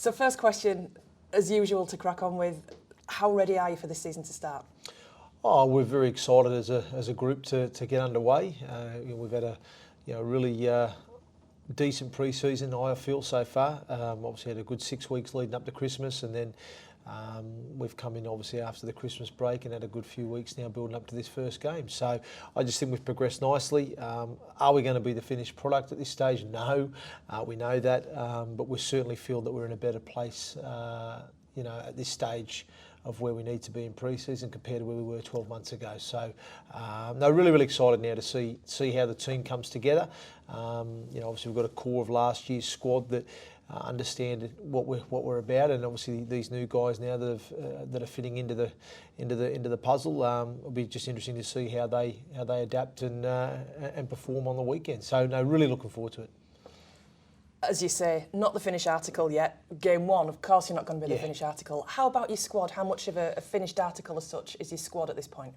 So first question, as usual, to crack on with, how ready are you for this season to start? Oh, we're very excited as a group to get underway. We've had a really decent pre-season, I feel, so far. Obviously had a good 6 weeks leading up to Christmas, and then we've come in obviously after the Christmas break and had a good few weeks now building up to this first game. So I just think we've progressed nicely. Are we going to be the finished product at this stage? No, we know that, but we certainly feel that we're in a better place, at this stage of where we need to be in pre-season compared to where we were 12 months ago. So, really excited now to see how the team comes together. Obviously we've got a core of last year's squad that understand what we're about, and obviously these new guys now that are fitting into the puzzle. It'll be just interesting to see how they adapt and perform on the weekend. So, really looking forward to it. As you say, not the finished article yet. Game one, of course you're not going to be the finished article. How about your squad? How much of a finished article as such is your squad at this point?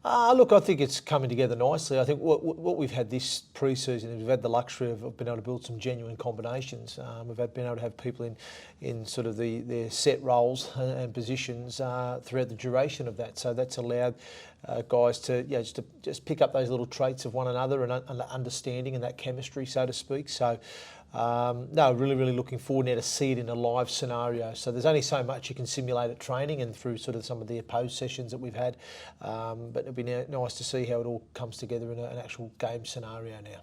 Look, I think it's coming together nicely. I think what we've had this pre-season is we've had the luxury of being able to build some genuine combinations. We've been able to have people in sort of their set roles and positions throughout the duration of that. So that's allowed guys to just pick up those little traits of one another and understanding and that chemistry, so to speak. So. Really looking forward now to see it in a live scenario. So there's only so much you can simulate at training and through sort of some of the opposed sessions that we've had. But it'll be nice to see how it all comes together in an actual game scenario now.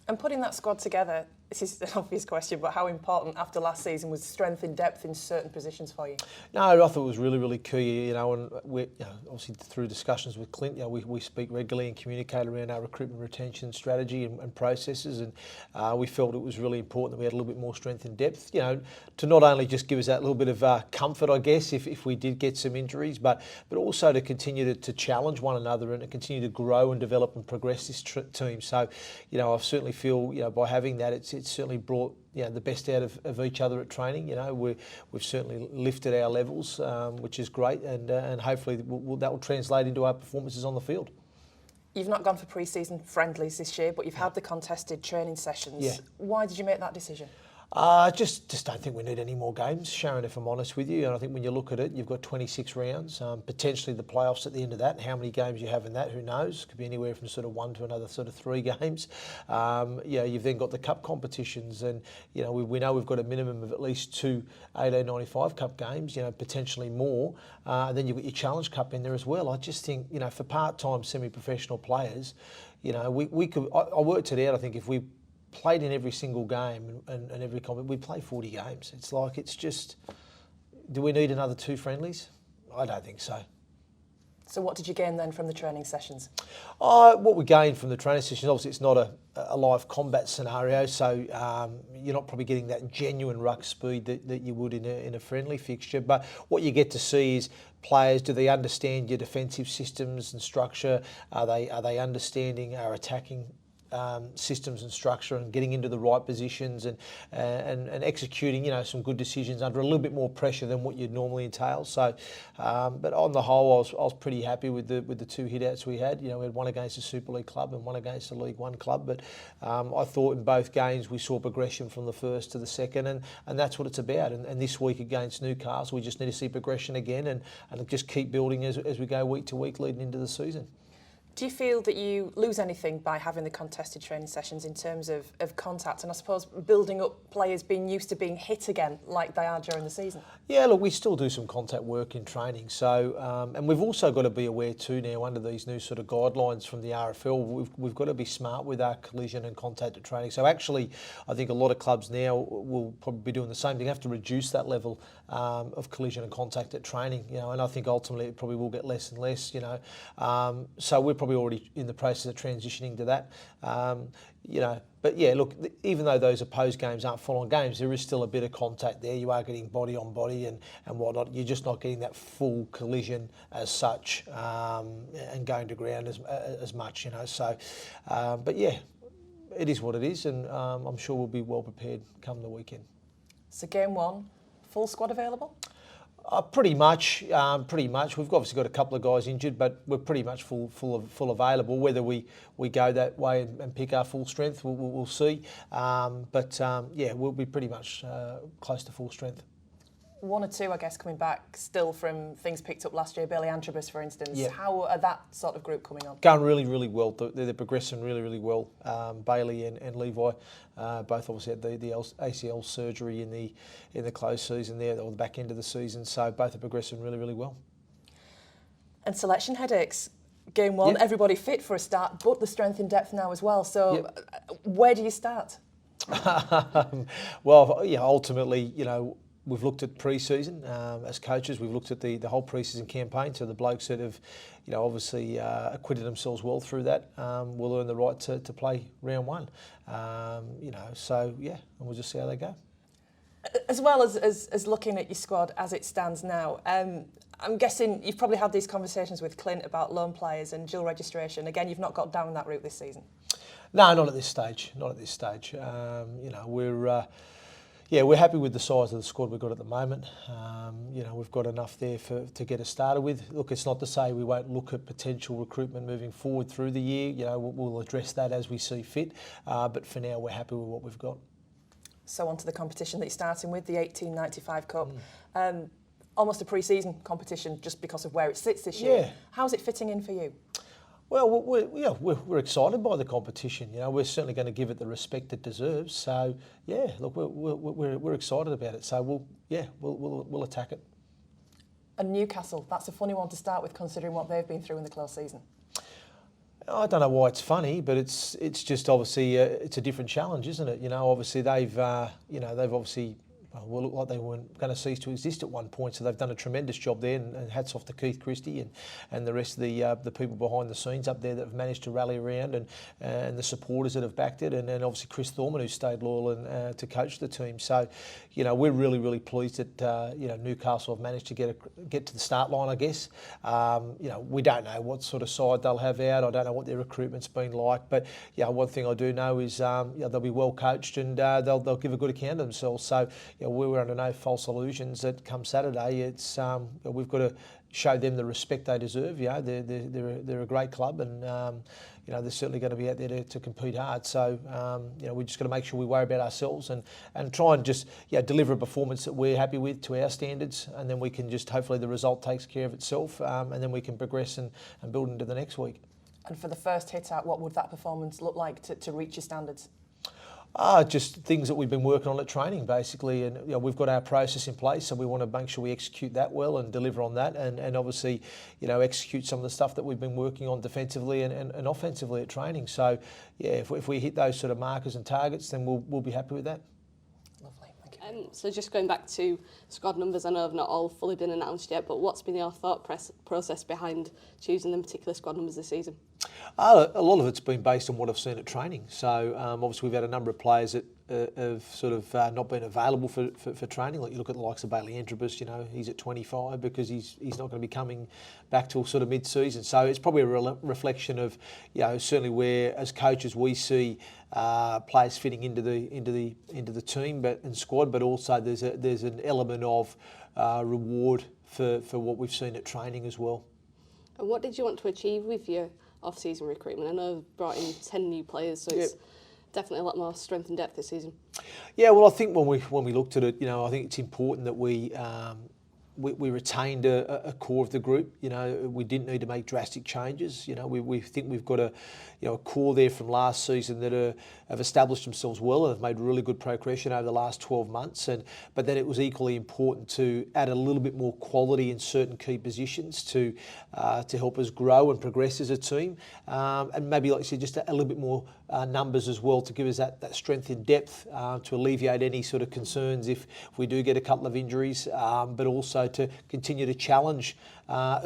And putting that squad together, this is an obvious question, but how important after last season was strength in depth in certain positions for you? No, I thought it was really key, and we, obviously through discussions with Clint, we speak regularly and communicate around our recruitment retention strategy and processes, and we felt it was really important that we had a little bit more strength in depth, to not only just give us that little bit of comfort, I guess, if we did get some injuries, but also to continue to challenge one another and to continue to grow and develop and progress this team. So, I certainly feel, by having that, it's certainly brought the best out of each other at training. We've certainly lifted our levels, which is great, and hopefully that will translate into our performances on the field. You've not gone for pre-season friendlies this year, but you've had the contested training sessions. Yeah. Why did you make that decision? Just don't think we need any more games, Sharon, if I'm honest with you. And I think when you look at it, you've got 26 rounds, potentially the playoffs at the end of that. And how many games you have in that, who knows? Could be anywhere from sort of 1 to another sort of 3 games. You've then got the cup competitions, and we know we've got a minimum of at least 2 1895 Cup games, potentially more. And then you've got your Challenge Cup in there as well. I just think, for part-time semi-professional players, we could. I worked it out. I think if we played in every single game and every competition, we play 40 games. It's just, do we need another 2 friendlies? I don't think so. So what did you gain then from the training sessions? What we gained from the training sessions, obviously it's not a live combat scenario, so you're not probably getting that genuine ruck speed that you would in a friendly fixture. But what you get to see is players, do they understand your defensive systems and structure? Are they understanding our attacking systems and structure, and getting into the right positions and executing some good decisions under a little bit more pressure than what you'd normally entail. So, but on the whole, I was pretty happy with the 2 hit-outs we had. We had one against a Super League club and one against a League One club. But I thought in both games we saw progression from the first to the second, and that's what it's about. And this week against Newcastle, we just need to see progression again and just keep building as we go week to week leading into the season. Do you feel that you lose anything by having the contested training sessions in terms of contact and I suppose building up players being used to being hit again like they are during the season? Yeah, look, we still do some contact work in training. So, and we've also got to be aware too now under these new sort of guidelines from the RFL, we've got to be smart with our collision and contact at training. So actually, I think a lot of clubs now will probably be doing the same thing, have to reduce that level of collision and contact at training, and I think ultimately it probably will get less and less, so we're probably already in the process of transitioning to that, But yeah, look, even though those opposed games aren't full-on games, there is still a bit of contact there. You are getting body on body and whatnot. You're just not getting that full collision as such and going to ground as much, So, but yeah, it is what it is, and I'm sure we'll be well prepared come the weekend. So game one, full squad available? Pretty much. We've obviously got a couple of guys injured, but we're pretty much full available. Whether we go that way and pick our full strength, we'll see. Yeah, we'll be pretty much close to full strength. One or two, I guess, coming back still from things picked up last year. Bailey Antrobus, for instance. Yeah. How are that sort of group coming on? Going really, really well. They're progressing really, really well. Bailey and Levi both obviously had the ACL surgery in the close season there, or the back end of the season. So both are progressing really, really well. And selection headaches. Game one, everybody fit for a start, but the strength in depth now as well. So where do you start? Well, yeah, ultimately, we've looked at pre-season as coaches. We've looked at the whole pre-season campaign. So the blokes that have, obviously acquitted themselves well through that will earn the right to play round one. So yeah, and we'll just see how they go. As well as looking at your squad as it stands now, I'm guessing you've probably had these conversations with Clint about loan players and dual registration. Again, you've not got down that route this season. No, not at this stage. We're happy with the size of the squad we've got at the moment. We've got enough there to get us started with. Look, it's not to say we won't look at potential recruitment moving forward through the year. We'll address that as we see fit. But for now, we're happy with what we've got. So on to the competition that you're starting with, the 1895 Cup. Almost a pre-season competition just because of where it sits this year. Yeah. How's it fitting in for you? Well, we're excited by the competition. We're certainly going to give it the respect it deserves. So, yeah, look, we're excited about it. So we'll attack it. And Newcastle, that's a funny one to start with, considering what they've been through in the close season. I don't know why it's funny, but it's just obviously it's a different challenge, isn't it? Obviously they've obviously. Well, look like they weren't going to cease to exist at one point, so they've done a tremendous job there, and hats off to Keith Christie and the rest of the people behind the scenes up there that have managed to rally around, and the supporters that have backed it, and obviously Chris Thorman, who stayed loyal and to coach the team. So, we're really, really pleased that Newcastle have managed to get to the start line, I guess. We don't know what sort of side they'll have out. I don't know what their recruitment's been like, but one thing I do know is they'll be well coached, and they'll give a good account of themselves. So. We were under no false illusions that come Saturday, it's we've got to show them the respect they deserve. They're a great club, and they're certainly going to be out there to compete hard. So we're just got to make sure we worry about ourselves and try and just deliver a performance that we're happy with to our standards, and then we can just hopefully the result takes care of itself, and then we can progress and build into the next week. And for the first hit out, what would that performance look like to reach your standards? Just things that we've been working on at training, basically, and we've got our process in place, so we want to make sure we execute that well and deliver on that, and obviously, execute some of the stuff that we've been working on defensively and offensively at training. So, if we hit those sort of markers and targets, then we'll be happy with that. Lovely, thank you. So just going back to squad numbers, I know they've not all fully been announced yet, but what's been your thought process behind choosing them particular squad numbers this season? A lot of it's been based on what I've seen at training. So obviously we've had a number of players that have sort of not been available for training. Like you look at the likes of Bailey Antrobus, he's at 25 because he's not going to be coming back till sort of mid-season. So it's probably a reflection of certainly where as coaches we see players fitting into the team and squad, but also there's an element of reward for what we've seen at training as well. And what did you want to achieve with your off-season recruitment? I know you've brought in 10 new players, so it's definitely a lot more strength and depth this season. Yeah, well, I think when we looked at it, I think it's important that we retained a core of the group. We didn't need to make drastic changes. We think we've got a core there from last season that have established themselves well and have made really good progression over the last 12 months. But then it was equally important to add a little bit more quality in certain key positions to help us grow and progress as a team. And maybe, like I said, just a little bit more numbers as well to give us that strength in depth to alleviate any sort of concerns if we do get a couple of injuries, but also to continue to challenge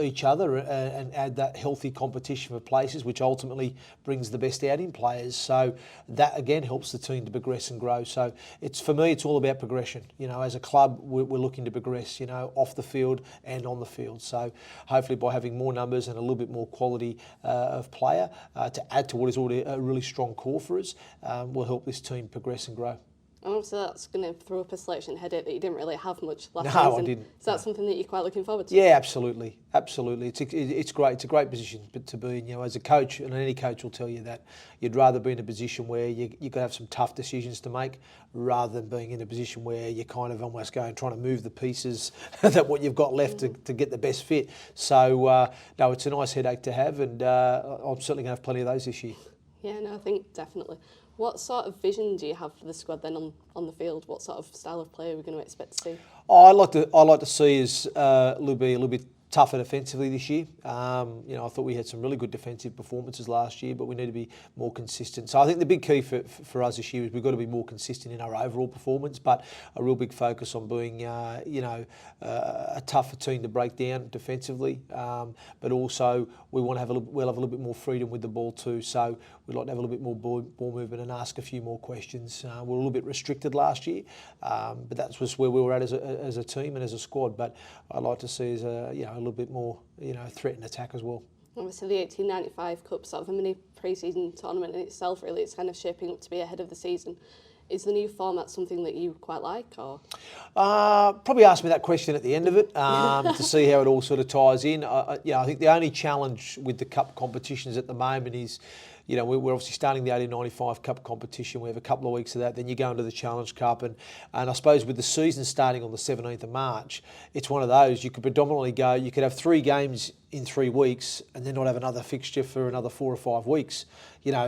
each other and add that healthy competition for places, which ultimately brings the best out in players. So that again helps the team to progress and grow. So for me, it's all about progression. As a club, we're looking to progress, off the field and on the field. So hopefully by having more numbers and a little bit more quality of player to add to what is already a really strong core for us, will help this team progress and grow. And obviously that's going to throw up a selection headache that you didn't really have much last No, season. I didn't. Is that something that you're quite looking forward to? Yeah, absolutely. It's great. It's a great position to be in. As a coach, and any coach will tell you that you'd rather be in a position where you got to have some tough decisions to make, rather than being in a position where you're kind of almost trying to move the pieces that what you've got left to get the best fit. So no, it's a nice headache to have, and I'm certainly going to have plenty of those this year. Yeah, no, I think definitely. What sort of vision do you have for the squad then on the field? What sort of style of play are we going to expect to see? I like to see us a little bit tougher defensively this year. I thought we had some really good defensive performances last year, but we need to be more consistent. So I think the big key for us this year is we've got to be more consistent in our overall performance, but a real big focus on being, a tougher team to break down defensively. But also we'll have a little bit more freedom with the ball too. So we'd like to have a little bit more ball movement and ask a few more questions. We're a little bit restricted last year, but that was where we were at as a team and as a squad. But I'd like to see us a little bit more, threat and attack as well. Obviously, the 1895 Cup, sort of a mini pre-season tournament in itself, really, it's kind of shaping up to be ahead of the season. Is the new format something that you quite like, or? Probably ask me that question at the end of it to see how it all sort of ties in. I think the only challenge with the cup competitions at the moment is, we're obviously starting the 1895 Cup competition. We have a couple of weeks of that. Then you go into the Challenge Cup. And I suppose with the season starting on the 17th of March, it's one of those. You could predominantly you could have 3 games in 3 weeks and then not have another fixture for another 4 or 5 weeks.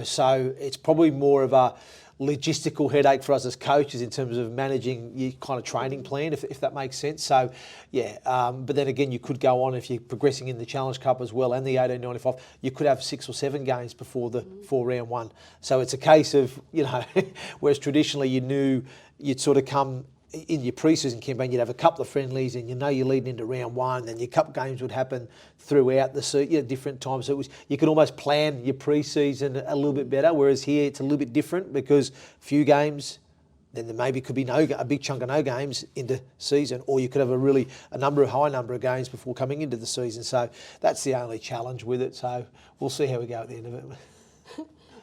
So it's probably more of a logistical headache for us as coaches in terms of managing your kind of training plan, if that makes sense. So, but then again, you could go on if you're progressing in the Challenge Cup as well and the 1895, you could have 6 or 7 games before round 1. So it's a case of, whereas traditionally you knew you'd sort of come in your pre-season campaign, you'd have a couple of friendlies and you're leading into round 1, then your cup games would happen throughout the season, different times. So you could almost plan your pre-season a little bit better, whereas here it's a little bit different because a few games, then there maybe could be a big chunk of no games into season, or you could have a high number of games before coming into the season. So that's the only challenge with it. So we'll see how we go at the end of it.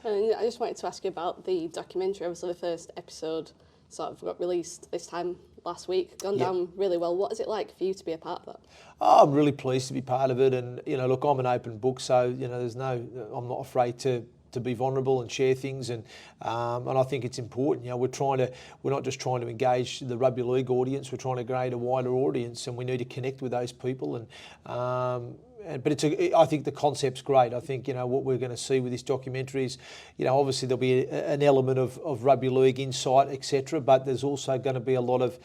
And I just wanted to ask you about the documentary. Obviously, the first episode sort of got released this time last week, gone down really well. What is it like for you to be a part of that? Oh, I'm really pleased to be part of it, and look, I'm an open book, so I'm not afraid to be vulnerable and share things, and I think it's important. We're not just trying to engage the rugby league audience. We're trying to create a wider audience, and we need to connect with those people. But I think the concept's great. I think what we're going to see with this documentary is, obviously there'll be an element of rugby league insight, etc. But there's also going to be a lot of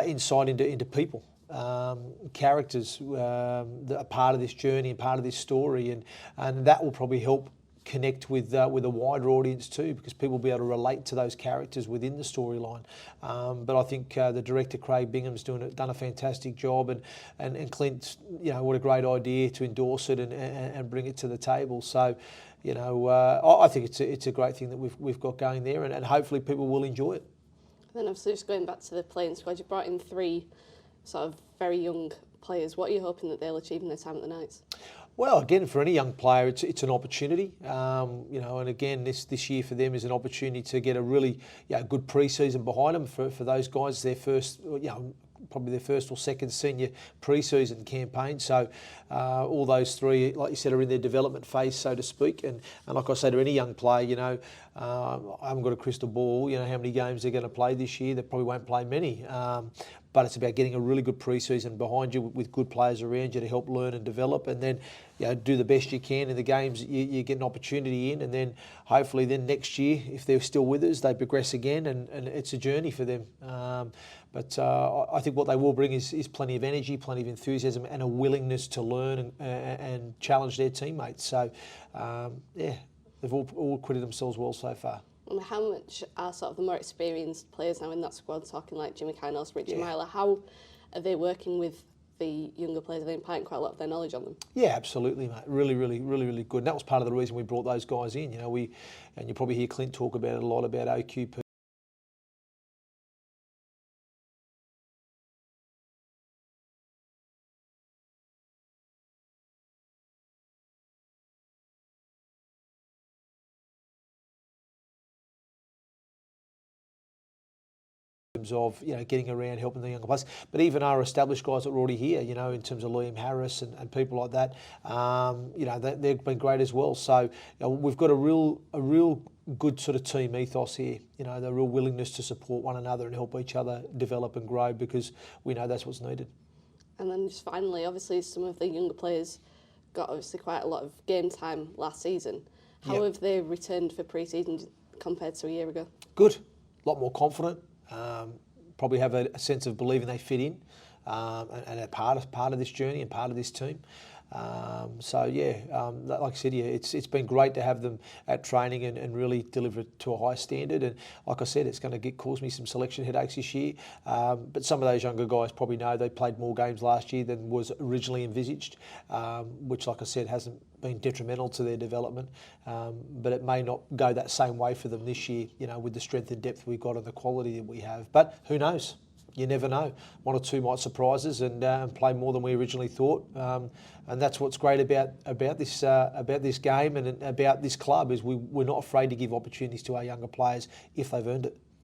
insight into people, characters that are part of this journey and part of this story, and that will probably help connect with a wider audience too, because people will be able to relate to those characters within the storyline. But I think the director Craig Bingham's done a fantastic job, and Clint, what a great idea to endorse it and bring it to the table. So, I think it's a great thing that we've got going there, and hopefully people will enjoy it. Then obviously just going back to the playing squad, you brought in 3 sort of very young players. What are you hoping that they'll achieve in their time at the Knights? Well, again, for any young player, it's an opportunity, and again, this year for them is an opportunity to get a really good pre-season behind them for those guys. Their first, probably their first or second senior pre-season campaign. So all those 3, like you said, are in their development phase, so to speak. And like I say to any young player, I haven't got a crystal ball, how many games they're going to play this year. They probably won't play many. But it's about getting a really good pre-season behind you with good players around you to help learn and develop, and then do the best you can in the games you get an opportunity in, and then hopefully then next year, if they're still with us, they progress again, and it's a journey for them. But I think what they will bring is plenty of energy, plenty of enthusiasm, and a willingness to learn and challenge their teammates. So, they've all acquitted themselves well so far. And how much are sort of the more experienced players now in that squad, talking like Jimmy Kynels, Richie Myler, how are they working with the younger players? Are they imparting quite a lot of their knowledge on them? Yeah, absolutely, mate. Really, really, really, really good. And that was part of the reason we brought those guys in. And you probably hear Clint talk about it a lot about OQP. terms of getting around, helping the younger players. But even our established guys that are already here, in terms of Liam Harris and people like that, they've been great as well. So we've got a real good sort of team ethos here. The real willingness to support one another and help each other develop and grow, because we know that's what's needed. And then just finally, obviously some of the younger players got obviously quite a lot of game time last season. How have they returned for pre-season compared to a year ago? Good, a lot more confident. Probably have a sense of believing they fit in and are part of this journey and part of this team. Like I said, it's been great to have them at training and really deliver it to a high standard. And like I said, it's going to cause me some selection headaches this year. But some of those younger guys probably know they played more games last year than was originally envisaged, which, like I said, hasn't been detrimental to their development. But it may not go that same way for them this year, with the strength and depth we've got and the quality that we have. But who knows? You never know. One or two might surprise us and play more than we originally thought. And that's what's great about this game and about this club, is we're not afraid to give opportunities to our younger players if they've earned it.